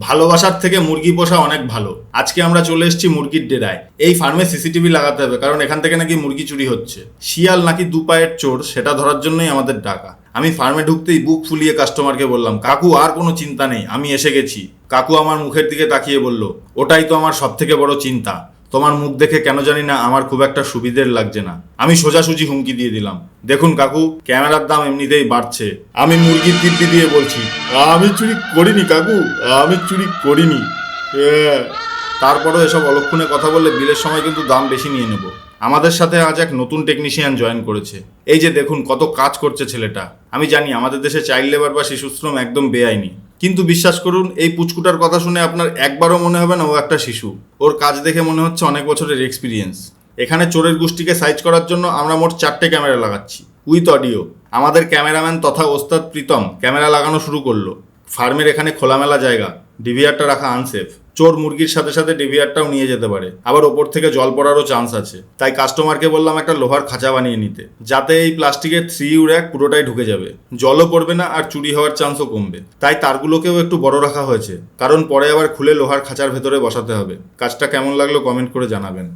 ভালোবাসার থেকে মুরগি পোষা অনেক ভালো। আজকে আমরা চলে এসেছি মুরগির ডেরায়। এই ফার্মে সিসিটিভি লাগাতে হবে, কারণ এখান থেকে নাকি মুরগি চুরি হচ্ছে। শিয়াল নাকি দু পায়ের চোর, সেটা ধরার জন্যই আমাদের ডাকা। আমি ফার্মে ঢুকতেই বুক ফুলিয়ে কাস্টমারকে বললাম, কাকু আর কোনো চিন্তা নেই, আমি এসে গেছি। কাকু আমার মুখের দিকে তাকিয়ে বলল, ওটাই তো আমার সব থেকে বড় চিন্তা। তোমার মুখ দেখে কেন জানি না আমার খুব একটা সুবিধের লাগছে না। আমি সোজাসুজি হুমকি দিয়ে দিলাম, দেখুন কাকু, ক্যামেরার দাম এমনিতেই বাড়ছে। আমি মুরগির দিব্যি দিয়ে বলছি, আমি চুরি করিনি কাকু, আমি চুরি করিনি। তারপরও এসব অলক্ষণে কথা বললে বিলের সময় কিন্তু দাম বেশি নিয়ে নেব। আমাদের সাথে আজ এক নতুন টেকনিশিয়ান জয়েন করেছে। এই যে দেখুন কত কাজ করছে ছেলেটা। আমি জানি আমাদের দেশে চাইল্ড লেবার বা শিশুশ্রম একদম বেআইনি, কিন্তু বিশ্বাস করুন, এই পুচকুটার কথা শুনে আপনার একবারও মনে হবে না ও একটা শিশু। ওর কাজ দেখে মনে হচ্ছে অনেক বছরের এক্সপিরিয়েন্স। এখানে চোরের গোষ্ঠীকে সাইজ করার জন্য আমরা মোট 4টে ক্যামেরা লাগাচ্ছি, উইথ অডিও। আমাদের ক্যামেরাম্যান তথা ওস্তাদ প্রীতম ক্যামেরা লাগানো শুরু করলো। ফার্মের এখানে খোলামেলা জায়গা, ডিভিআরটা রাখা আনসেফ। চোর মুরগির সাথে সাথে ডিভিআরটাও নিয়ে যেতে পারে, আবার ওপর থেকে জল পড়ারও চান্স আছে। তাই কাস্টমারকে বললাম একটা লোহার খাঁচা বানিয়ে নিতে, যাতে এই প্লাস্টিকের 3U র্যাক পুরোটাই ঢুকে যাবে, জলও পড়বে না আর চুরি হওয়ার চান্সও কমবে। তাই তারগুলোকেও একটু বড় রাখা হয়েছে, কারণ পরে আবার খুলে লোহার খাঁচার ভেতরে বসাতে হবে। কাজটা কেমন লাগলো কমেন্ট করে জানাবেন।